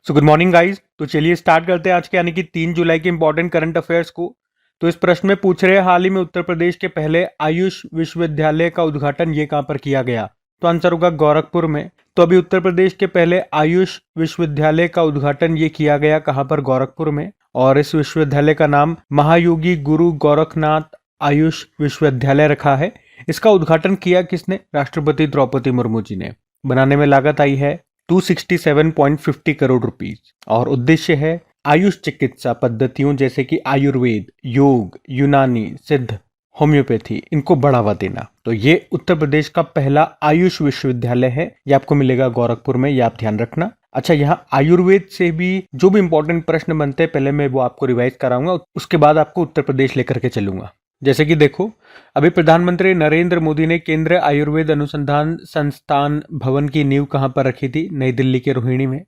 So good morning guys. तो चलिए start करते हैं आज के यानी कि 3 जुलाई के इंपॉर्टेंट करंट अफेयर्स को। तो इस प्रश्न में पूछ रहे हैं हाल ही में उत्तर प्रदेश के पहले आयुष विश्वविद्यालय का उद्घाटन ये कहाँ पर किया गया। तो आंसर होगा गोरखपुर में। तो अभी उत्तर प्रदेश के पहले आयुष विश्वविद्यालय का उद्घाटन ये किया गया कहाँ पर, गोरखपुर में। और इस विश्वविद्यालय का नाम महायोगी गुरु गोरखनाथ आयुष विश्वविद्यालय रखा है। इसका उद्घाटन किया किसने? राष्ट्रपति द्रौपदी मुर्मू जी ने। बनाने में लागत आई है 267.50 करोड़ रुपीस और उद्देश्य है आयुष चिकित्सा पद्धतियों जैसे कि आयुर्वेद, योग, यूनानी, सिद्ध, होम्योपैथी, इनको बढ़ावा देना। तो ये उत्तर प्रदेश का पहला आयुष विश्वविद्यालय है। ये आपको मिलेगा गोरखपुर में, ये आप ध्यान रखना। अच्छा, यहाँ आयुर्वेद से भी जो भी इंपॉर्टेंट प्रश्न बनते हैं पहले मैं वो आपको रिवाइज कराऊंगा, उसके बाद आपको उत्तर प्रदेश लेकर के चलूंगा। जैसे कि देखो, अभी प्रधानमंत्री नरेंद्र मोदी ने केंद्रीय आयुर्वेद अनुसंधान संस्थान भवन की नींव कहां पर रखी थी? नई दिल्ली के रोहिणी में।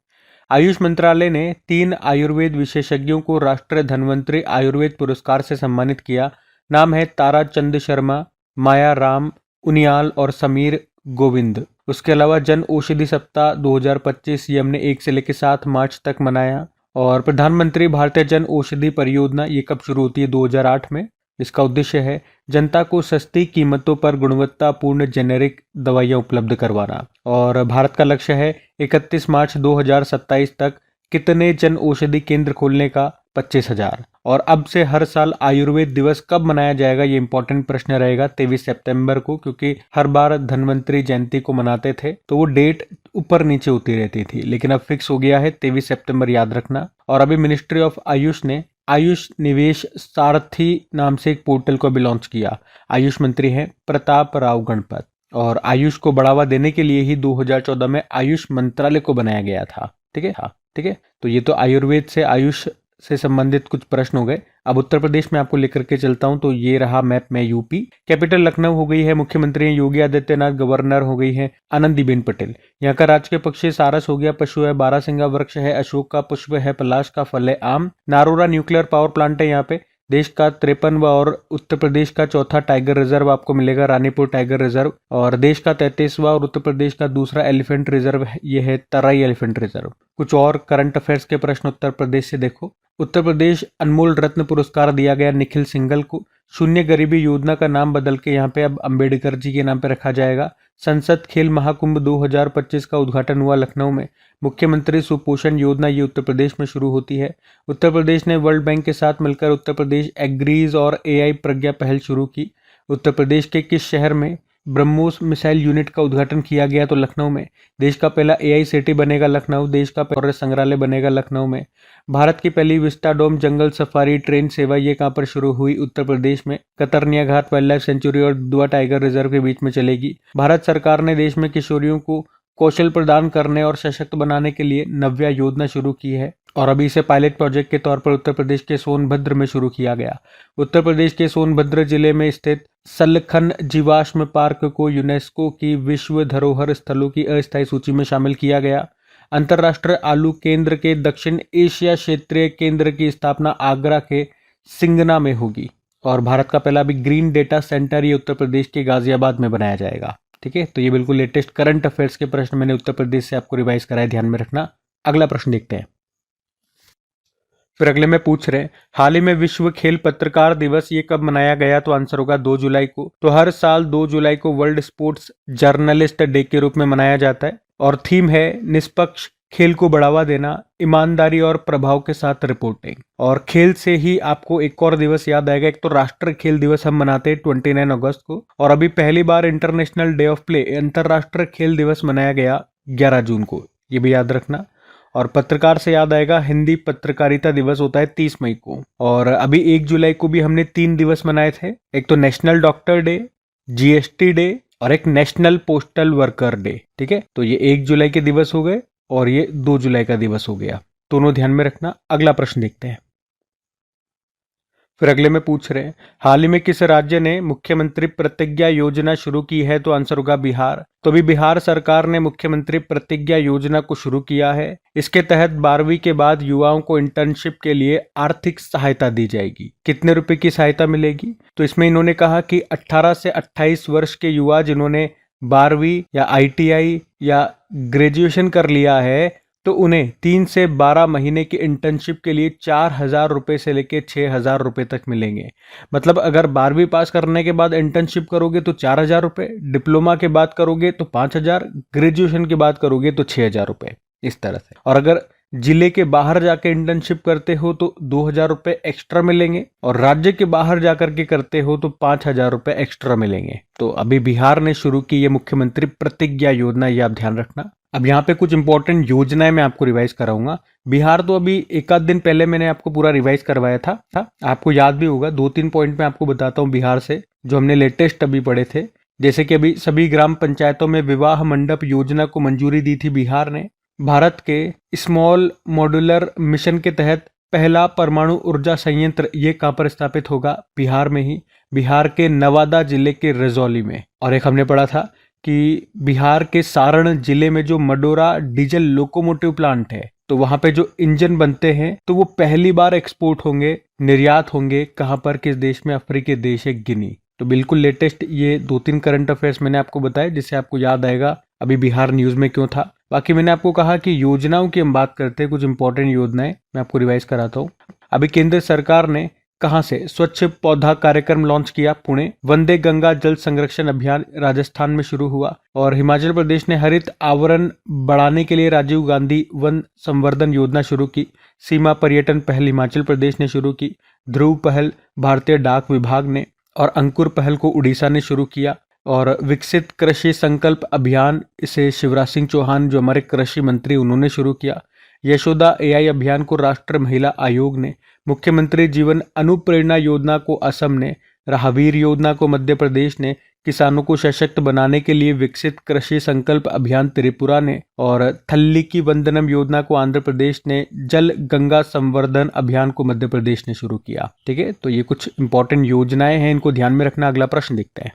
आयुष मंत्रालय ने 3 आयुर्वेद विशेषज्ञों को राष्ट्रीय धन्वंतरी आयुर्वेद पुरस्कार से सम्मानित किया। नाम है तारा चंद शर्मा, माया राम उनियाल और समीर गोविंद। उसके अलावा जन औषधि सप्ताह 2025 ये हमने 1 से लेकर 7 मार्च तक मनाया। और प्रधानमंत्री भारतीय जन औषधि परियोजना ये कब शुरू होती है? 2008 में। इसका उद्देश्य है जनता को सस्ती कीमतों पर गुणवत्तापूर्ण जेनेरिक दवाइयां उपलब्ध करवाना। और भारत का लक्ष्य है 31 मार्च 2027 तक कितने जन औषधि केंद्र खोलने का? 25,000। और अब से हर साल आयुर्वेद दिवस कब मनाया जाएगा? ये इंपॉर्टेंट प्रश्न रहेगा 23 सितंबर को, क्योंकि हर बार धन्वंतरी जयंती को मनाते थे तो वो डेट ऊपर नीचे होती रहती थी, लेकिन अब फिक्स हो गया है 23 सितंबर, याद रखना। और अभी मिनिस्ट्री ऑफ आयुष ने आयुष निवेश सारथी नाम से एक पोर्टल को भी लॉन्च किया। आयुष मंत्री हैं प्रताप राव गणपत। और आयुष को बढ़ावा देने के लिए ही 2014 में आयुष मंत्रालय को बनाया गया था। ठीक है। तो ये तो आयुर्वेद से, आयुष से संबंधित कुछ प्रश्न हो गए। अब उत्तर प्रदेश में आपको लेकर के चलता हूं। तो ये रहा मैप में यूपी। कैपिटल लखनऊ हो गई है, मुख्यमंत्री योगी आदित्यनाथ, गवर्नर हो गई है आनंदीबेन पटेल। यहाँ का राजकीय पक्षी सारस हो गया, पशु है बारहसिंगा, वृक्ष है अशोक का, पुष्प है पलाश का, फल है आम। नारोरा न्यूक्लियर पावर प्लांट है यहाँ पे। देश का 53वां और उत्तर प्रदेश का चौथा टाइगर रिजर्व आपको मिलेगा, रानीपुर टाइगर रिजर्व। और देश का 33वां और उत्तर प्रदेश का दूसरा एलिफेंट रिजर्व ये है तराई एलिफेंट रिजर्व। कुछ और करंट अफेयर्स के प्रश्न उत्तर प्रदेश से देखो। उत्तर प्रदेश अनमोल रत्न पुरस्कार दिया गया निखिल सिंघल को। शून्य गरीबी योजना का नाम बदल के यहाँ पे अब अंबेडकर जी के नाम पे रखा जाएगा। संसद खेल महाकुंभ 2025 का उद्घाटन हुआ लखनऊ में। मुख्यमंत्री सुपोषण योजना ये उत्तर प्रदेश में शुरू होती है। उत्तर प्रदेश ने वर्ल्ड बैंक के साथ मिलकर उत्तर प्रदेश एग्रीज और एआई प्रज्ञा पहल शुरू की। उत्तर प्रदेश के किस शहर में ब्रह्मोस मिसाइल यूनिट का उद्घाटन किया गया? तो लखनऊ में। देश का पहला एआई सिटी बनेगा लखनऊ। देश का पहला संग्रहालय बनेगा लखनऊ में। भारत की पहली विस्टाडोम जंगल सफारी ट्रेन सेवा ये कहाँ पर शुरू हुई? उत्तर प्रदेश में। कतरनिया घाट वाइल्ड लाइफ सेंचुरी और दुआ टाइगर रिजर्व के बीच में चलेगी। भारत सरकार ने देश में किशोरियों को कौशल प्रदान करने और सशक्त बनाने के लिए नव्या योजना शुरू की है। और अभी इसे पायलट प्रोजेक्ट के तौर पर उत्तर प्रदेश के सोनभद्र में शुरू किया गया। उत्तर प्रदेश के सोनभद्र जिले में स्थित सलखन जीवाश्म पार्क को यूनेस्को की विश्व धरोहर स्थलों की अस्थायी सूची में शामिल किया गया। अंतर्राष्ट्रीय आलू केंद्र के दक्षिण एशिया क्षेत्रीय केंद्र की स्थापना आगरा के सिंगना में होगी। और भारत का पहला भी ग्रीन डेटा सेंटर ये उत्तर प्रदेश के गाजियाबाद में बनाया जाएगा। ठीक है, तो ये बिल्कुल लेटेस्ट करंट अफेयर्स के प्रश्न मैंने उत्तर प्रदेश से आपको रिवाइज कराए, ध्यान में रखना। अगला प्रश्न देखते हैं। फिर अगले में पूछ रहे हैं हाल ही में विश्व खेल पत्रकार दिवस ये कब मनाया गया? तो आंसर होगा 2 जुलाई को। तो हर साल 2 जुलाई को वर्ल्ड स्पोर्ट्स जर्नलिस्ट डे के रूप में मनाया जाता है। और थीम है निष्पक्ष खेल को बढ़ावा देना, ईमानदारी और प्रभाव के साथ रिपोर्टिंग। और खेल से ही आपको एक और दिवस याद आएगा। एक तो राष्ट्रीय खेल दिवस हम मनाते हैं 29 अगस्त को। और अभी पहली बार इंटरनेशनल डे ऑफ प्ले, अंतरराष्ट्रीय खेल दिवस मनाया गया 11 जून को, ये भी याद रखना। और पत्रकार से याद आएगा हिंदी पत्रकारिता दिवस होता है 30 मई को। और अभी 1 जुलाई को भी हमने 3 दिवस मनाए थे। एक तो national doctor day, GST day और एक नेशनल पोस्टल वर्कर डे। ठीक है, तो ये 1 जुलाई के दिवस हो गए और ये 2 जुलाई का दिवस हो गया, दोनों ध्यान में रखना। अगला प्रश्न देखते हैं। फिर अगले में पूछ रहे हैं हाल ही में किस राज्य ने मुख्यमंत्री प्रतिज्ञा योजना शुरू की है? तो आंसर होगा बिहार। तो अभी बिहार सरकार ने मुख्यमंत्री प्रतिज्ञा योजना को शुरू किया है। इसके तहत 12वीं के बाद युवाओं को इंटर्नशिप के लिए आर्थिक सहायता दी जाएगी। कितने रुपए की सहायता मिलेगी? तो इसमें इन्होंने कहा कि 18 से 28 वर्ष के युवा जिन्होंने 12वीं या आईटीआई या ग्रेजुएशन कर लिया है तो उन्हें 3 से 12 महीने की इंटर्नशिप के लिए 4,000 रुपये से लेकर 6,000 रुपये तक मिलेंगे। मतलब अगर 12वीं पास करने के बाद इंटर्नशिप करोगे तो 4,000 रुपये, डिप्लोमा के बाद करोगे तो 5,000, ग्रेजुएशन के बाद करोगे तो 6,000 रुपये, इस तरह से। और अगर जिले के बाहर जाके इंटर्नशिप करते हो तो 2,000 रुपये एक्स्ट्रा मिलेंगे, और राज्य के बाहर जाकर के करते हो तो 5,000 रुपये एक्स्ट्रा मिलेंगे। तो अभी बिहार ने शुरू की ये मुख्यमंत्री प्रतिज्ञा योजना, ये आप ध्यान रखना। अब यहाँ पे कुछ इंपॉर्टेंट योजनाएं मैं आपको रिवाइज कराऊंगा। बिहार तो अभी एक आध दिन पहले मैंने आपको पूरा रिवाइज करवाया था, आपको याद भी होगा। 2-3 पॉइंट मैं आपको बताता हूँ बिहार से, जो हमने लेटेस्ट अभी पढ़े थे। जैसे कि अभी सभी ग्राम पंचायतों में विवाह मंडप योजना को मंजूरी दी थी बिहार ने। भारत के स्मॉल मॉड्यूलर मिशन के तहत पहला परमाणु ऊर्जा संयंत्र ये कहाँ पर स्थापित होगा? बिहार में ही, बिहार के नवादा जिले के रजौली में। और एक हमने पढ़ा था कि बिहार के सारण जिले में जो मडोरा डीजल लोकोमोटिव प्लांट है, तो वहां पे जो इंजन बनते हैं तो वो पहली बार एक्सपोर्ट होंगे, निर्यात होंगे। कहां पर, किस देश में? अफ्रीकी देश है गिनी। तो बिल्कुल लेटेस्ट ये 2-3 करंट अफेयर्स मैंने आपको बताया, जिससे आपको याद आएगा अभी बिहार न्यूज में क्यों था। बाकी मैंने आपको कहा कि योजनाओं की हम बात करते हैं, कुछ इंपॉर्टेंट योजनाएं मैं आपको रिवाइज कराता हूँ। अभी केंद्र सरकार ने कहां से स्वच्छ पौधा कार्यक्रम लॉन्च किया? पुणे। वंदे गंगा जल संरक्षण अभियान राजस्थान में शुरू हुआ। और हिमाचल प्रदेश ने हरित आवरण बढ़ाने के लिए राजीव गांधी वन संवर्धन योजना शुरू की। सीमा पर्यटन पहल हिमाचल प्रदेश ने शुरू की। ध्रुव पहल भारतीय डाक विभाग ने, और अंकुर पहल को उड़ीसा ने शुरू किया। और विकसित कृषि संकल्प अभियान, इसे शिवराज सिंह चौहान जो हमारे कृषि मंत्री, उन्होंने शुरू किया। यशोदा एआई अभियान को राष्ट्रीय महिला आयोग ने। मुख्यमंत्री जीवन अनुप्रेरणा योजना को असम ने। राहवीर योजना को मध्य प्रदेश ने। किसानों को सशक्त बनाने के लिए विकसित कृषि संकल्प अभियान त्रिपुरा ने। और थल्ली की वंदनम योजना को आंध्र प्रदेश ने। जल गंगा संवर्धन अभियान को मध्य प्रदेश ने शुरू किया। ठीक है, तो ये कुछ इंपॉर्टेंट योजनाएं हैं, इनको ध्यान में रखना। अगला प्रश्न देखते हैं।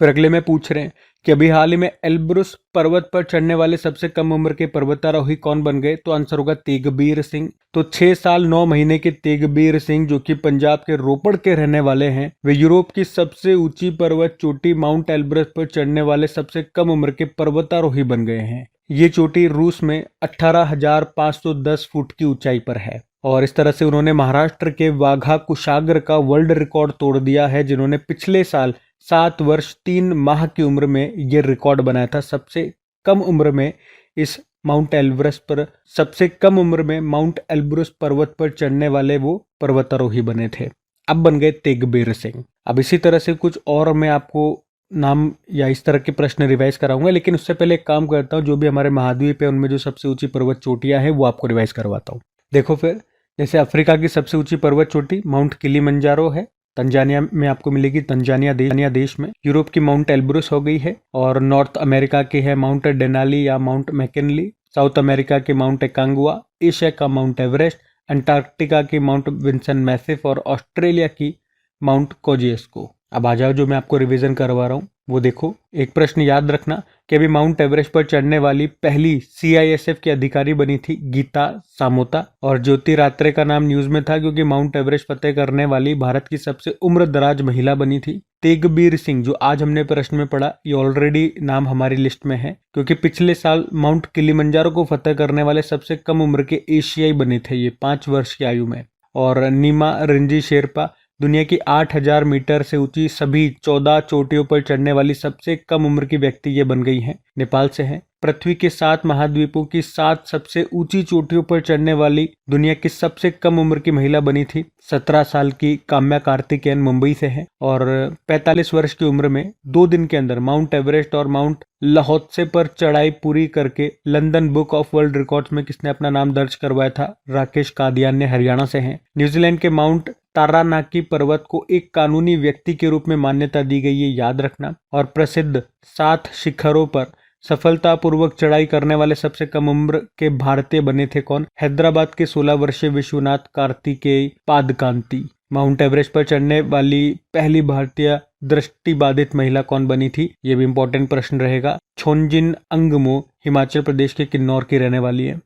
फिर अगले में पूछ रहे हैं कि अभी हाल ही में एल्ब्रुस पर्वत पर चढ़ने वाले सबसे कम उम्र के पर्वतारोही कौन बन गए? तो आंसर होगा तेगबीर सिंह। तो 6 साल 9 महीने के तेगबीर सिंह, जो कि पंजाब के रोपड़ के रहने वाले हैं, वे यूरोप की सबसे ऊंची पर्वत चोटी माउंट एल्ब्रस पर चढ़ने वाले सबसे कम उम्र के पर्वतारोही बन गए हैं। ये चोटी रूस में 18,510 फुट की ऊंचाई पर है। और इस तरह से उन्होंने महाराष्ट्र के वाघा कुशाग्र का वर्ल्ड रिकॉर्ड तोड़ दिया है, जिन्होंने पिछले साल 7 वर्ष 3 माह की उम्र में ये रिकॉर्ड बनाया था। सबसे कम उम्र में इस माउंट एल्ब्रस पर, सबसे कम उम्र में माउंट एल्ब्रस पर्वत पर चढ़ने वाले वो पर्वतारोही बने थे। अब बन गए तेगबीर सिंह। अब इसी तरह से कुछ और मैं आपको नाम या इस तरह के प्रश्न रिवाइज कराऊंगा, लेकिन उससे पहले एक काम करता हूँ, जो भी हमारे महाद्वीप है उनमें जो सबसे ऊंची पर्वत चोटियां हैं वो आपको रिवाइज करवाता हूँ। देखो फिर, जैसे अफ्रीका की सबसे ऊंची पर्वत चोटी माउंट किलिमंजारो है, तंजानिया में आपको मिलेगी, तंजानिया देश में। यूरोप की माउंट एल्ब्रुस हो गई है। और नॉर्थ अमेरिका की है माउंट डेनाली या माउंट मैकिनली। साउथ अमेरिका की माउंट एकांगुआ। एशिया का माउंट एवरेस्ट। अंटार्कटिका की माउंट विंसन मैसिफ। और ऑस्ट्रेलिया की माउंट कोजिएस्को। अब आ जाओ, जो मैं आपको रिवीजन करवा रहा हूँ वो देखो। एक प्रश्न याद रखना कि अभी माउंट एवरेस्ट पर चढ़ने वाली पहली CISF की अधिकारी बनी थी गीता सामोता। और ज्योति रात्रे का नाम न्यूज में था क्योंकि माउंट एवरेस्ट फतेह करने वाली भारत की सबसे उम्रदराज महिला बनी थी। तेगबीर सिंह, जो आज हमने प्रश्न में पढ़ा, ये ऑलरेडी नाम हमारी लिस्ट में है क्योंकि पिछले साल माउंट किलिमंजारो को फतेह करने वाले सबसे कम उम्र के एशियाई बने थे ये, 5 वर्ष की आयु में। और नीमा रिंजी शेरपा, दुनिया की 8,000 मीटर से ऊंची सभी 14 चोटियों पर चढ़ने वाली सबसे कम उम्र की व्यक्ति ये बन गई हैं, नेपाल से हैं। पृथ्वी के 7 महाद्वीपों की 7 सबसे ऊंची चोटियों पर चढ़ने वाली दुनिया की सबसे कम उम्र की महिला बनी थी 17 साल की काम्या कार्तिकेयन, मुंबई से है। और 45 वर्ष की उम्र में 2 दिन के अंदर माउंट एवरेस्ट और माउंट लहोत्से पर चढ़ाई पूरी करके London book of world records में किसने अपना नाम दर्ज करवाया था? राकेश कादियान ने, हरियाणा से हैं। न्यूजीलैंड के माउंट तारानाकी पर्वत को एक कानूनी व्यक्ति के रूप में मान्यता दी गई है, याद रखना। और प्रसिद्ध 7 शिखरों पर सफलतापूर्वक चढ़ाई करने वाले सबसे कम उम्र के भारतीय बने थे कौन? हैदराबाद के 16 वर्षीय विश्वनाथ कार्तिकेय पादकांती। माउंट एवरेस्ट पर चढ़ने वाली पहली भारतीय दृष्टिबाधित महिला कौन बनी थी? ये भी इंपॉर्टेंट प्रश्न रहेगा। छोंजिन अंगमो हिमाचल प्रदेश के किन्नौर की रहने वाली है।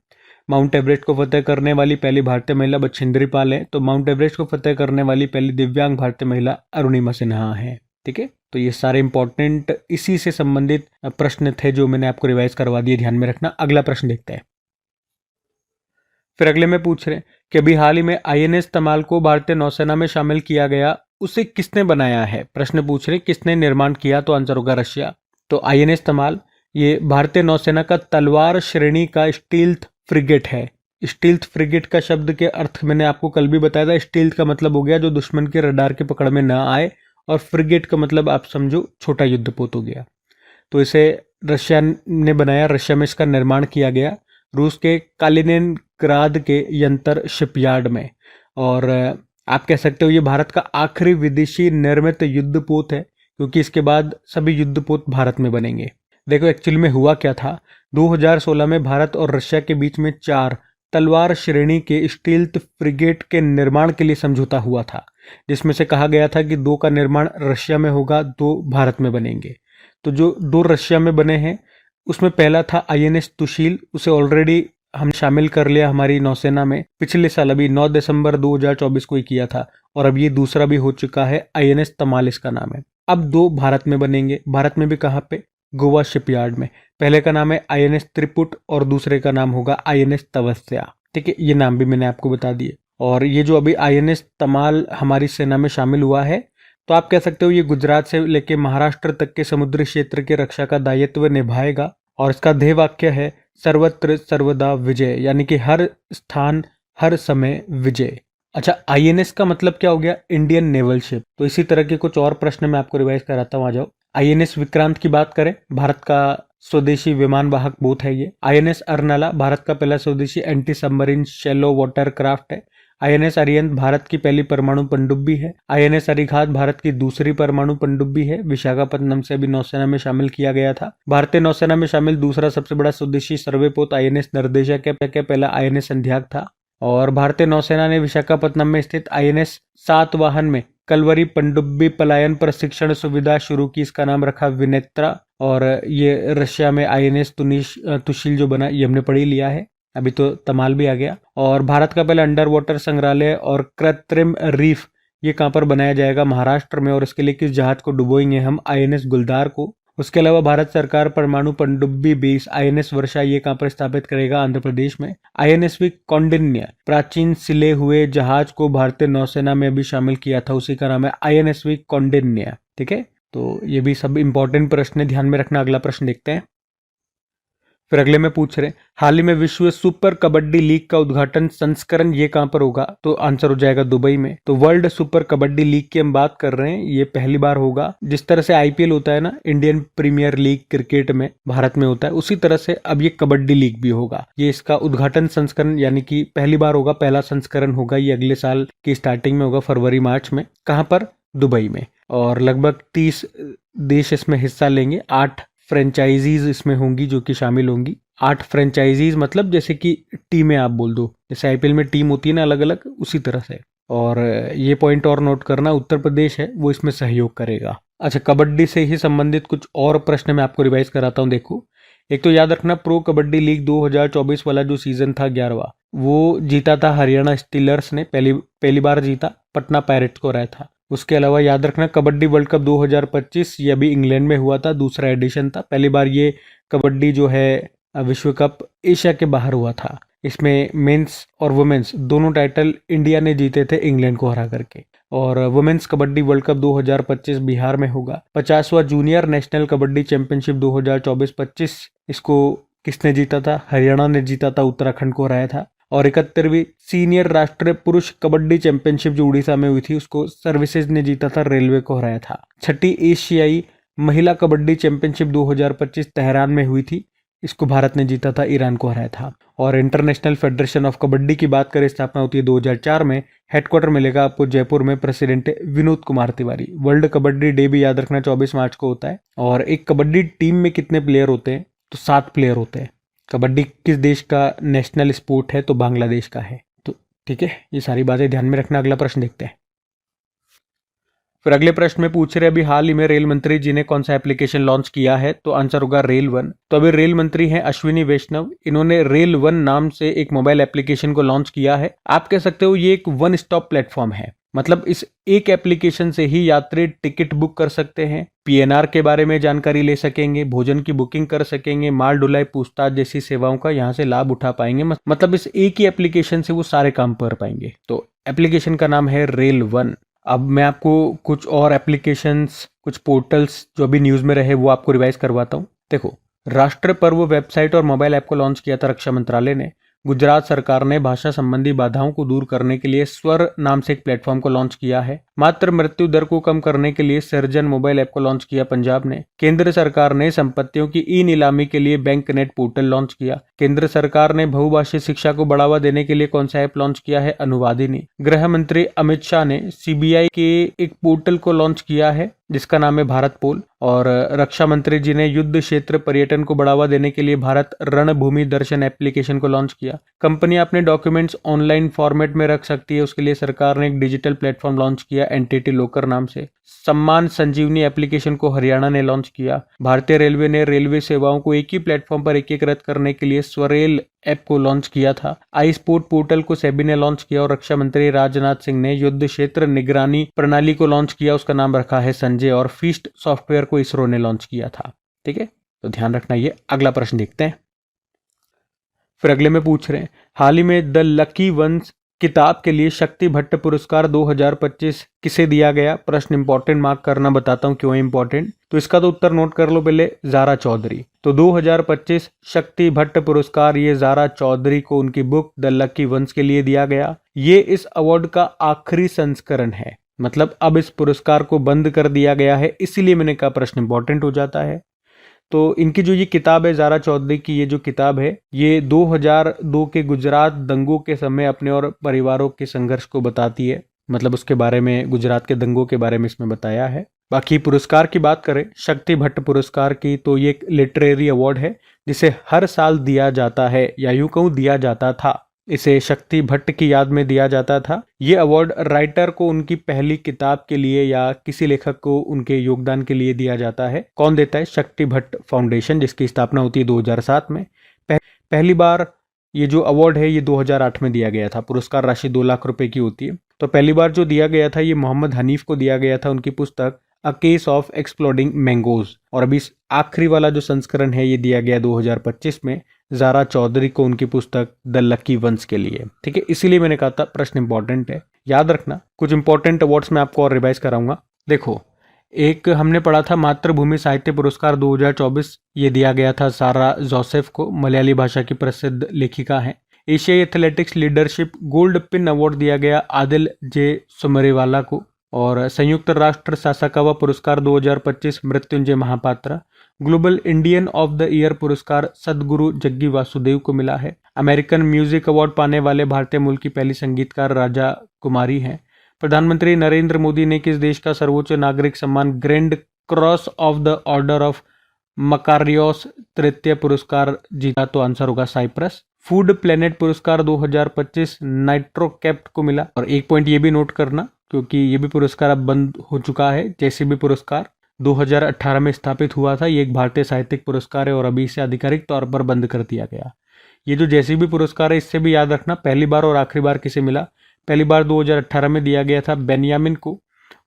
माउंट एवरेस्ट को फतेह करने वाली पहली भारतीय महिला बछेंद्री पाल है। तो माउंट एवरेस्ट को फतेह करने वाली पहली दिव्यांग भारतीय महिला अरुणिमा सिन्हा है। ठीक है, तो ये सारे इंपॉर्टेंट इसी से संबंधित प्रश्न थे जो मैंने आपको रिवाइज करवा दिए, ध्यान में रखना। अगला प्रश्न देखते हैं। फिर अगले में पूछ रहे हैं कि अभी हाल ही में आईएनएस तमाल को भारतीय नौसेना में शामिल किया गया, उसे किसने बनाया है। प्रश्न पूछ रहे किसने निर्माण किया, तो आंसर होगा रशिया। तो आईएनएस तमाल ये भारतीय नौसेना का तलवार श्रेणी का स्टील्थ फ्रिगेट है। स्टील्थ फ्रिगेट का शब्द के अर्थ मैंने आपको कल भी बताया था। स्टील्थ का मतलब हो गया जो दुश्मन के रडार की पकड़ में न आए, और फ्रिगेट का मतलब आप समझो छोटा युद्धपोत हो गया। तो इसे रशिया ने बनाया, रशिया में इसका निर्माण किया गया, रूस के कालिनिनग्राद के यंत्र शिपयार्ड में। और आप कह सकते हो ये भारत का आखिरी विदेशी निर्मित युद्धपोत है, क्योंकि इसके बाद सभी युद्धपोत भारत में बनेंगे। देखो एक्चुअली में हुआ क्या था, 2016 में भारत और रशिया के बीच में 4 तलवार श्रेणी के स्टील्थ फ्रिगेट के निर्माण के लिए समझौता हुआ था, जिसमें से कहा गया था कि 2 का निर्माण रशिया में होगा, 2 भारत में बनेंगे। तो जो 2 रशिया में बने हैं उसमें पहला था आईएनएस तुशील, उसे ऑलरेडी हम शामिल कर लिया हमारी नौसेना में पिछले साल, अभी 9 दिसंबर 2024 को ही किया था। और अब ये दूसरा भी हो चुका है, आईएनएस तमाल इसका नाम है। अब 2 भारत में बनेंगे, भारत में भी कहाँ पे, गोवा शिपयार्ड में। पहले का नाम है आईएनएस त्रिपुट और दूसरे का नाम होगा आईएनएस तवस्या। ठीक है, ये नाम भी मैंने आपको बता दिए। और ये जो अभी आईएनएस तमाल हमारी सेना में शामिल हुआ है, तो आप कह सकते हो ये गुजरात से लेके महाराष्ट्र तक के समुद्री क्षेत्र की रक्षा का दायित्व निभाएगा। और इसका ध्येय वाक्य है सर्वत्र सर्वदा विजय, यानी कि हर स्थान हर समय विजय। अच्छा, आईएनएस का मतलब क्या हो गया, इंडियन नेवल शिप। तो इसी तरह के कुछ और प्रश्न मैं आपको रिवाइज कराता हूँ, आ जाओ। आईएनएस विक्रांत की बात करें, भारत का स्वदेशी विमान वाहक बोट है ये। आईएनएस अर्नाला भारत का पहला स्वदेशी anti submarine shallow water craft है। आईएनएस अरिहंत भारत की पहली परमाणु पनडुब्बी है। आईएनएस अरिघात भारत की दूसरी परमाणु पनडुब्बी है। विशाखापट्टनम से अभी नौसेना में शामिल किया गया था। भारतीय नौसेना में शामिल दूसरा सबसे बड़ा स्वदेशी सर्वेपोत आईएनएस निर्देशक है, पहला आईएनएस संध्याक था। और भारतीय नौसेना ने विशाखापट्टनम में स्थित आईएनएस सातवाहन में कलवरी पनडुब्बी पलायन प्रशिक्षण सुविधा शुरू की, इसका नाम रखा विनेत्रा। और ये रशिया में आईएनएस तुशील जो बना, ये हमने पढ़ ही लिया है, अभी तो तमाल भी आ गया। और भारत का पहला अंडर वाटर संग्रहालय और कृत्रिम रीफ ये कहाँ पर बनाया जाएगा, महाराष्ट्र में। और इसके लिए किस जहाज को डुबोएंगे हम, आईएनएस गुलदार को। उसके अलावा भारत सरकार परमाणु पनडुब्बी बेस आईएनएस वर्षा ये कहाँ पर स्थापित करेगा, आंध्र प्रदेश में। आईएनएसवी कौंडिन्य प्राचीन सिले हुए जहाज को भारतीय नौसेना में भी शामिल किया था, उसी का नाम है आईएनएसवी कौंडिन्य। ठीक है, तो ये भी सब इंपॉर्टेंट प्रश्न है, ध्यान में रखना। अगला प्रश्न देखते हैं। फिर अगले में पूछ रहे हाल ही में विश्व सुपर कबड्डी लीग का उद्घाटन संस्करण ये कहां पर होगा, तो आंसर हो जाएगा दुबई में। तो वर्ल्ड सुपर कबड्डी लीग की हम बात कर रहे हैं, ये पहली बार होगा। जिस तरह से आईपीएल होता है ना, इंडियन प्रीमियर लीग क्रिकेट में भारत में होता है, उसी तरह से अब ये कबड्डी लीग भी होगा। ये इसका उद्घाटन संस्करण यानी कि पहली बार होगा, पहला संस्करण होगा, ये अगले साल की स्टार्टिंग में होगा, फरवरी मार्च में। कहां पर, दुबई में। और लगभग 30 देश इसमें हिस्सा लेंगे। 8 फ्रेंचाइजीज इसमें होंगी जो कि शामिल होंगी। 8 फ्रेंचाइजीज मतलब जैसे कि टीमें आप बोल दो, जैसे आईपीएल में टीम होती है ना अलग अलग, उसी तरह से। और ये पॉइंट और नोट करना, उत्तर प्रदेश है वो इसमें सहयोग करेगा। अच्छा, कबड्डी से ही संबंधित कुछ और प्रश्न मैं आपको रिवाइज कराता हूँ। देखो, एक तो याद रखना, प्रो कबड्डी लीग 2024 वाला जो सीजन था 11वां, वो जीता था हरियाणा स्टीलर्स ने, पहली बार जीता, पटना पायरेट्स को रहा था। उसके अलावा याद रखना, कबड्डी वर्ल्ड कप 2025 ये अभी इंग्लैंड में हुआ था, दूसरा एडिशन था। पहली बार ये कबड्डी जो है विश्व कप एशिया के बाहर हुआ था। इसमें मेंस और वुमेन्स दोनों टाइटल इंडिया ने जीते थे इंग्लैंड को हरा करके। और women's kabaddi world cup 2025 Bihar में होगा। 50वां जूनियर नेशनल कबड्डी चैंपियनशिप 2024-25 इसको किसने जीता था, हरियाणा ने जीता था, उत्तराखंड को हराया था। और 71वीं सीनियर राष्ट्रीय पुरुष कबड्डी चैंपियनशिप जो उड़ीसा में हुई थी, उसको सर्विसेज ने जीता था, रेलवे को हराया था। 6ठी एशियाई महिला कबड्डी चैंपियनशिप 2025 तेहरान में हुई थी, इसको भारत ने जीता था, ईरान को हराया था। और इंटरनेशनल फेडरेशन ऑफ कबड्डी की बात करें, स्थापना होती है 2004 में। हेडक्वार्टर मिलेगा आपको जयपुर में, president Vinod Kumar Tiwari. World kabaddi day भी याद रखना 24 मार्च को होता है। और एक कबड्डी टीम में कितने प्लेयर होते हैं, तो 7 प्लेयर होते हैं। कबड्डी किस देश का नेशनल स्पोर्ट है, तो बांग्लादेश का है। तो ठीक है, ये सारी बातें ध्यान में रखना। अगला प्रश्न देखते हैं। फिर अगले प्रश्न में पूछ रहे अभी हाल ही में रेल मंत्री जी ने कौन सा एप्लीकेशन लॉन्च किया है, तो आंसर होगा रेल वन। तो अभी रेल मंत्री हैं अश्विनी वैष्णव, इन्होंने रेल वन नाम से एक मोबाइल एप्लीकेशन को लॉन्च किया है। आप कह सकते हो ये एक वन स्टॉप प्लेटफॉर्म है। मतलब इस एक एप्लीकेशन से ही यात्री टिकट बुक कर सकते हैं, पीएनआर के बारे में जानकारी ले सकेंगे, भोजन की बुकिंग कर सकेंगे, माल ढुलाई पूछताछ जैसी सेवाओं का यहाँ से लाभ उठा पाएंगे। मतलब इस एक ही एप्लीकेशन से वो सारे काम कर पाएंगे। तो एप्लीकेशन का नाम है रेल वन। अब मैं आपको कुछ और एप्लीकेशंस, कुछ पोर्टल्स जो अभी न्यूज़ में रहे वो आपको रिवाइज करवाता हूँ। देखो, राष्ट्र पर्व वेबसाइट और मोबाइल ऐप को लॉन्च किया था रक्षा मंत्रालय ने। गुजरात सरकार ने भाषा संबंधी बाधाओं को दूर करने के लिए स्वर नाम से एक प्लेटफॉर्म को लॉन्च किया है। मातृ मृत्यु दर को कम करने के लिए सर्जन मोबाइल ऐप को लॉन्च किया पंजाब ने। केंद्र सरकार ने संपत्तियों की ई नीलामी के लिए बैंक नेट पोर्टल लॉन्च किया। केंद्र सरकार ने बहुभाषीय शिक्षा को बढ़ावा देने के लिए कौन सा ऐप लॉन्च किया है? अनुवादिनी। गृह मंत्री अमित शाह ने सीबीआई के एक पोर्टल को लॉन्च किया है जिसका नाम है भारत पोल। और रक्षा मंत्री जी ने युद्ध क्षेत्र पर्यटन को बढ़ावा देने के लिए भारत रणभूमि दर्शन एप्लीकेशन को लॉन्च किया। कंपनियां अपने डॉक्यूमेंट्स ऑनलाइन फॉर्मेट में रख सकती है, उसके लिए सरकार ने एक डिजिटल प्लेटफॉर्म लॉन्च किया एनटीटी लोकर नाम से। सम्मान संजीवनी एप्लीकेशन को हरियाणा ने लॉन्च किया। भारतीय रेलवे ने रेलवे सेवाओं को एक ही प्लेटफॉर्म पर एकीकृत करने के लिए स्वरेल ऐप को लॉन्च किया था। आई स्पोर्ट पोर्टल को सेबी ने लॉन्च किया और रक्षा मंत्री राजनाथ सिंह ने युद्ध क्षेत्र निगरानी प्रणाली को लॉन्च किया, उसका नाम रखा है संजय। और फीस्ट सॉफ्टवेयर को इसरो ने लॉन्च किया था। ठीक है, तो ध्यान रखना। ये अगला प्रश्न देखते हैं। फिर अगले में पूछ रहे हैं, हाल ही में द लकी वंस किताब के लिए शक्ति भट्ट पुरस्कार 2025 किसे दिया गया? प्रश्न इंपॉर्टेंट, मार्क करना, बताता हूं क्यों इंपॉर्टेंट। तो इसका तो उत्तर नोट कर लो पहले, ज़ारा चौधरी। तो 2025 शक्ति भट्ट पुरस्कार ये ज़ारा चौधरी को उनकी बुक द लकी वंस के लिए दिया गया। ये इस अवार्ड का आखिरी संस्करण है, मतलब अब इस पुरस्कार को बंद कर दिया गया है, इसीलिए मैंने कहा प्रश्न इंपॉर्टेंट हो जाता है। तो इनकी जो ये किताब है, ज़ारा चौधरी की ये जो किताब है, ये 2002 के गुजरात दंगों के समय अपने और परिवारों के संघर्ष को बताती है। मतलब उसके बारे में, गुजरात के दंगों के बारे में इसमें बताया है। बाकी पुरस्कार की बात करें, शक्ति भट्ट पुरस्कार की, तो ये एक लिटरेरी अवार्ड है जिसे हर साल दिया जाता है, या यूं कहूँ दिया जाता था। इसे शक्ति भट्ट की याद में दिया जाता था। ये अवार्ड राइटर को उनकी पहली किताब के लिए या किसी लेखक को उनके योगदान के लिए दिया जाता है। कौन देता है? शक्ति भट्ट फाउंडेशन, जिसकी स्थापना होती है 2007 में। पहली बार ये जो अवार्ड है ये 2008 में दिया गया था। पुरस्कार राशि 2 लाख रुपए की होती है। तो पहली बार जो दिया गया था ये मोहम्मद हनीफ को दिया गया था, उनकी पुस्तक a case of exploding mangoes. और अभी आखिरी वाला जो संस्करण है ये दिया गया 2025 में ज़ारा चौधरी को उनकी पुस्तक द लकी वंस के लिए। ठीक है, इसीलिए मैंने कहा था प्रश्न इंपॉर्टेंट है, याद रखना। कुछ इंपॉर्टेंट अवार्ड्स मैं आपको और रिवाइज कराऊंगा। देखो, एक हमने पढ़ा था मातृभूमि साहित्य पुरस्कार 2024, ये दिया गया था सारा जोसेफ को, मलयाली भाषा की प्रसिद्ध लेखिका हैं। एशियाई athletics leadership gold pin award दिया गया आदिल जे सुमरेवाला को। और संयुक्त राष्ट्र सासाकावा पुरस्कार 2025 Mrityunjay Mahapatra. Global Indian of the year पुरस्कार सदगुरु जग्गी वासुदेव को मिला है। अमेरिकन म्यूजिक अवार्ड पाने वाले भारतीय मूल की पहली संगीतकार राजा कुमारी हैं। प्रधानमंत्री नरेंद्र मोदी ने किस देश का सर्वोच्च नागरिक सम्मान grand cross of the order of Makarios तृतीय पुरस्कार जीता? तो आंसर होगा साइप्रस। फूड प्लेनेट पुरस्कार 2025 नाइट्रोकैप्ट को मिला। और एक पॉइंट ये भी नोट करना, क्योंकि ये भी पुरस्कार अब बंद हो चुका है। जेसीबी पुरस्कार 2018 में स्थापित हुआ था, ये एक भारतीय साहित्यिक पुरस्कार है और अभी इसे आधिकारिक तौर पर बंद कर दिया गया। ये जो जेसीबी पुरस्कार है इससे भी याद रखना पहली बार और आखिरी बार किसे मिला। पहली बार 2018 में दिया गया था बेन्यामिन को,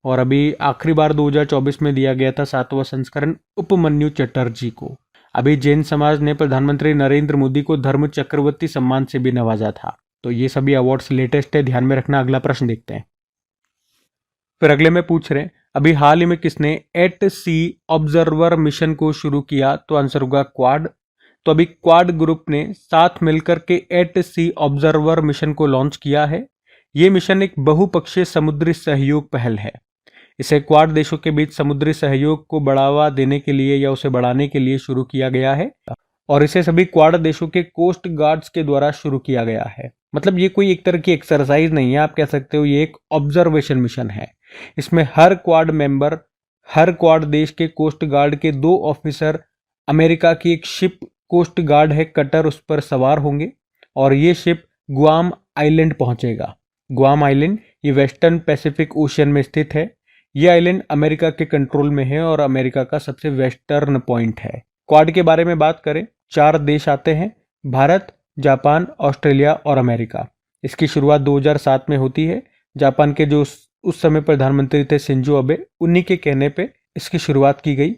और अभी आखिरी बार 2024 में दिया गया था 7वां संस्करण उपमन्यु चटर्जी को। अभी जैन समाज ने प्रधानमंत्री नरेंद्र मोदी को धर्म चक्रवर्ती सम्मान से भी नवाजा था। तो ये सभी अवार्ड्स लेटेस्ट है, ध्यान में रखना। अगला प्रश्न देखते हैं। फिर अगले में पूछ रहे हैं, अभी हाल ही में किसने एट सी ऑब्जर्वर मिशन को शुरू किया? तो आंसर होगा क्वाड। तो अभी क्वाड ग्रुप ने साथ मिलकर के एट सी ऑब्जर्वर मिशन को लॉन्च किया है। ये मिशन एक बहुपक्षीय समुद्री सहयोग पहल है। इसे क्वाड देशों के बीच समुद्री सहयोग को बढ़ावा देने के लिए या उसे बढ़ाने के लिए शुरू किया गया है, और इसे सभी क्वाड देशों के कोस्ट गार्ड्स के द्वारा शुरू किया गया है। मतलब ये कोई एक तरह की एक्सरसाइज नहीं है, आप कह सकते हो ये एक ऑब्जर्वेशन मिशन है। इसमें हर क्वाड मेंबर, हर क्वाड देश के कोस्ट गार्ड के 2 ऑफिसर, अमेरिका की एक शिप कोस्ट गार्ड है कटर, उस पर सवार होंगे और ये शिप गुआम आइलैंड पहुंचेगा। गुआम आइलैंड ये वेस्टर्न पैसिफिक ओशियन में स्थित है। ये आइलैंड अमेरिका के कंट्रोल में है और अमेरिका का सबसे वेस्टर्न पॉइंट है। क्वाड के बारे में बात करें, 4 देश आते हैं, भारत, जापान, ऑस्ट्रेलिया और अमेरिका। इसकी शुरुआत 2007 में होती है। जापान के जो उस समय प्रधानमंत्री थे शिंजो अबे, उन्हीं के कहने पे इसकी शुरुआत की गई।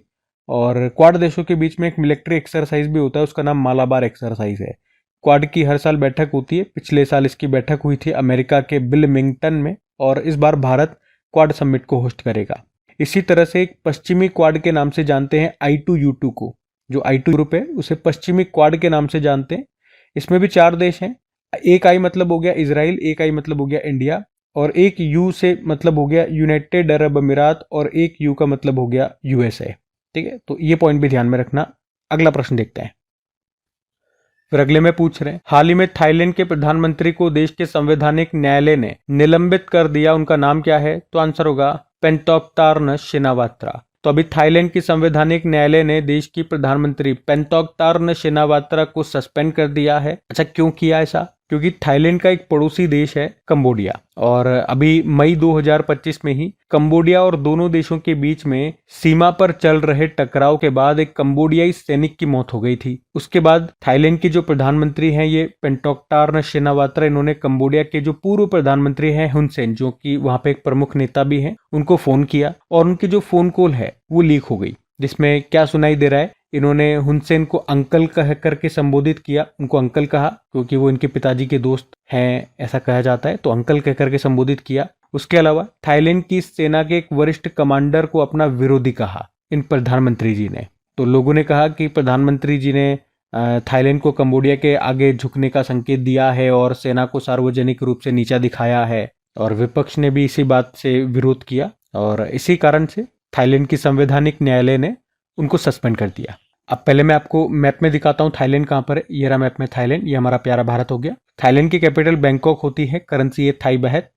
और क्वाड देशों के बीच में एक मिलिट्री एक्सरसाइज भी होता है, उसका नाम मालाबार एक्सरसाइज है। क्वाड की हर साल बैठक होती है। पिछले साल इसकी बैठक हुई थी अमेरिका के विल्मिंगटन में, और इस बार भारत क्वाड समिट को होस्ट करेगा। इसी तरह से एक पश्चिमी क्वाड के नाम से जानते हैं I2U2 को। जो I2 ग्रुप है उसे पश्चिमी क्वाड के नाम से जानते हैं। इसमें भी 4 देश हैं। एक आई मतलब हो गया इजराइल, एक आई मतलब हो गया इंडिया, और एक यू से मतलब हो गया यूनाइटेड अरब अमीरात, और एक यू का मतलब हो गया USA। ठीक है, तो ये पॉइंट भी ध्यान में रखना। अगला प्रश्न देखते हैं। फिर अगले में पूछ रहे हैं, हाल ही में थाईलैंड के प्रधानमंत्री को देश के संवैधानिक न्यायालय ने निलंबित कर दिया, उनका नाम क्या है? तो आंसर होगा पेंटोक्टार्न शिनावात्रा। तो अभी थाईलैंड की संवैधानिक न्यायालय ने देश की प्रधानमंत्री पेंटोक्टार्न शिनावात्रा को सस्पेंड कर दिया है। अच्छा, क्यों किया ऐसा? क्योंकि थाईलैंड का एक पड़ोसी देश है कंबोडिया, और अभी मई 2025 में ही कंबोडिया और दोनों देशों के बीच में सीमा पर चल रहे टकराव के बाद एक कंबोडियाई सैनिक की मौत हो गई थी। उसके बाद थाईलैंड की जो प्रधानमंत्री हैं ये पेंटोक्टार्न शिनावात्रा, इन्होंने कंबोडिया के जो पूर्व प्रधानमंत्री हैं हुन सेन, जो कि वहां पे एक प्रमुख नेता भी हैं, उनको फोन किया, और उनकी जो फोन कॉल है वो लीक हो गई, जिसमें क्या सुनाई दे रहा है, इन्होंने हुनसेन को अंकल कह करके संबोधित किया। उनको अंकल कहा क्योंकि वो इनके पिताजी के दोस्त हैं, ऐसा कहा जाता है, तो अंकल कह करके संबोधित किया। उसके अलावा थाईलैंड की सेना के एक वरिष्ठ कमांडर को अपना विरोधी कहा इन प्रधानमंत्री जी ने। तो लोगों ने कहा कि प्रधानमंत्री जी ने थाईलैंड को कंबोडिया के आगे झुकने का संकेत दिया है और सेना को सार्वजनिक रूप से नीचा दिखाया है, और विपक्ष ने भी इसी बात से विरोध किया, और इसी कारण से थाईलैंड की संवैधानिक न्यायालय ने उनको सस्पेंड कर दिया। अब पहले मैं आपको मैप में दिखाता हूँ थाईलैंड कहाँ पर है। ये रहा मैप में थाईलैंड, ये हमारा प्यारा भारत हो गया। थाईलैंड की कैपिटल बैंकॉक होती है, करेंसी है थाई बहत।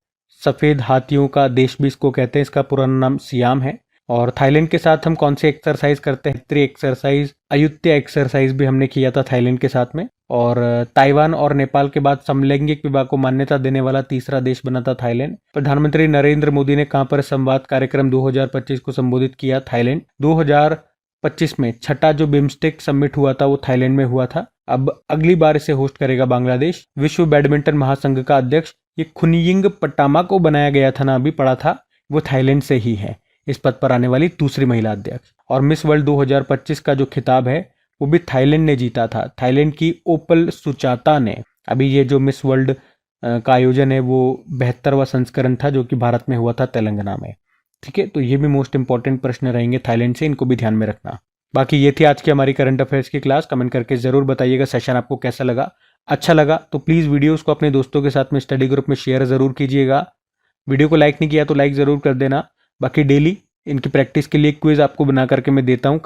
सफेद हाथियों का देश भी इसको कहते हैं, इसका पुराना नाम सियाम है। और थाईलैंड के साथ हम कौन सी एक्सरसाइज करते हैं? मैत्री एक्सरसाइज, अयुत्या एक्सरसाइज भी हमने किया था थाईलैंड के साथ में। और ताइवान और नेपाल के बाद समलैंगिक विवाह को मान्यता देने वाला तीसरा देश बना था थाईलैंड। प्रधानमंत्री नरेंद्र मोदी ने कहां पर संवाद कार्यक्रम 2025 को संबोधित किया? थाईलैंड। 2025 में छठा जो बिम्स्टेक समिट हुआ था वो थाईलैंड में हुआ था। अब अगली बार इसे होस्ट करेगा बांग्लादेश। विश्व बैडमिंटन महासंघ का अध्यक्ष ये खुनयिंग पटामा को बनाया गया था ना, अभी पढ़ा था, वो थाईलैंड से ही है। इस पद पर आने वाली दूसरी महिला अध्यक्ष। और मिस वर्ल्ड 2025 का जो खिताब है वो भी थाईलैंड ने जीता था, थाईलैंड की ओपल सुचाता ने। अभी ये जो मिस वर्ल्ड का आयोजन है वो 72वां संस्करण था जो कि भारत में हुआ था तेलंगाना में। ठीक है, तो ये भी मोस्ट इंपॉर्टेंट प्रश्न रहेंगे थाईलैंड से, इनको भी ध्यान में रखना। बाकी ये थी आज की हमारी करंट अफेयर्स की क्लास। कमेंट करके जरूर बताइएगा सेशन आपको कैसा लगा। अच्छा लगा तो प्लीज़ वीडियोस को अपने दोस्तों के साथ में स्टडी ग्रुप में शेयर ज़रूर कीजिएगा। वीडियो को लाइक नहीं किया तो लाइक ज़रूर कर देना। बाकी डेली इनकी प्रैक्टिस के लिए क्विज आपको बना करके मैं देता हूँ,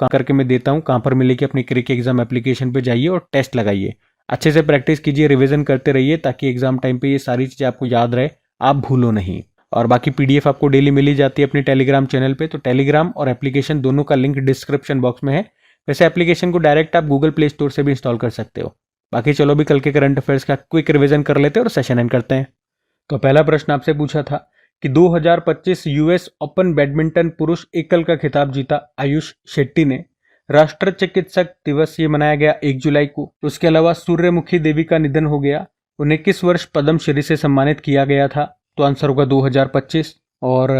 कहाँ पर मिलेगी, अपनी क्रिक एग्जाम एप्लीकेशन पे जाइए और टेस्ट लगाइए। अच्छे से प्रैक्टिस कीजिए, रिवीजन करते रहिए ताकि एग्जाम टाइम पे ये सारी चीज़ें आपको याद रहे, आप भूलो नहीं। और बाकी PDF आपको डेली मिल ही जाती है अपने टेलीग्राम चैनल पे। तो टेलीग्राम और एप्लीकेशन दोनों का लिंक डिस्क्रिप्शन बॉक्स में है। वैसे एप्लीकेशन को डायरेक्ट आप गूगल प्ले स्टोर से भी इंस्टॉल कर सकते हो। बाकी चलो भी कल के करंट अफेयर्स का क्विक रिवीजन कर लेते हैं और सेशन एंड करते हैं। तो पहला प्रश्न आपसे पूछा था कि 2025 US ओपन बैडमिंटन पुरुष एकल का खिताब जीता आयुष शेट्टी ने। राष्ट्र चिकित्सक दिवस ये मनाया गया 1 जुलाई को। उसके अलावा सूर्यमुखी देवी का निधन हो गया, उन्हें किस वर्ष पद्मश्री से सम्मानित किया गया था? तो आंसर होगा 2025। और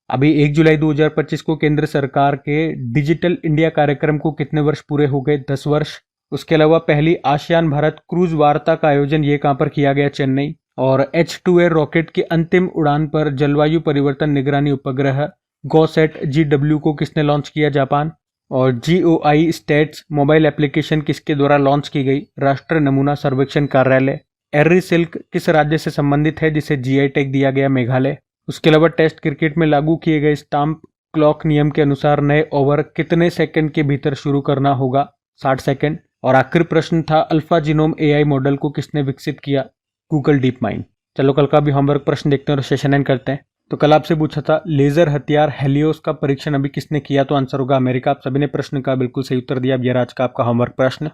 अभी 1 जुलाई 2025 को केंद्र सरकार के डिजिटल इंडिया कार्यक्रम को कितने वर्ष पूरे हो गए? 10 वर्ष। उसके अलावा पहली आसियान भारत क्रूज वार्ता का आयोजन ये कहां पर किया गया? चेन्नई। और H2A रॉकेट की अंतिम उड़ान पर जलवायु परिवर्तन निगरानी उपग्रह GOSAT GW को किसने लॉन्च किया? जापान। और GOI स्टेट्स मोबाइल एप्लीकेशन किसके द्वारा लॉन्च की गई? राष्ट्रीय नमूना सर्वेक्षण कार्यालय। एर्री सिल्क किस राज्य से संबंधित है जिसे GI टैग दिया गया? मेघालय। उसके अलावा टेस्ट क्रिकेट में लागू किए गए स्टाम्प क्लॉक नियम के अनुसार नए ओवर कितने सेकंड के भीतर शुरू करना होगा? 60 सेकंड। और आखिरी प्रश्न था अल्फा जीनोम AI मॉडल को किसने विकसित किया? Google deep mind. चलो कल का भी होमवर्क प्रश्न देखते हैं और सेशन एंड करते हैं। तो कल आपसे पूछा था लेजर हथियार हेलियोस का परीक्षण अभी किसने किया? तो आंसर होगा अमेरिका। आप सभी ने प्रश्न का बिल्कुल सही उत्तर दिया। अब यह आज का आपका होमवर्क प्रश्न।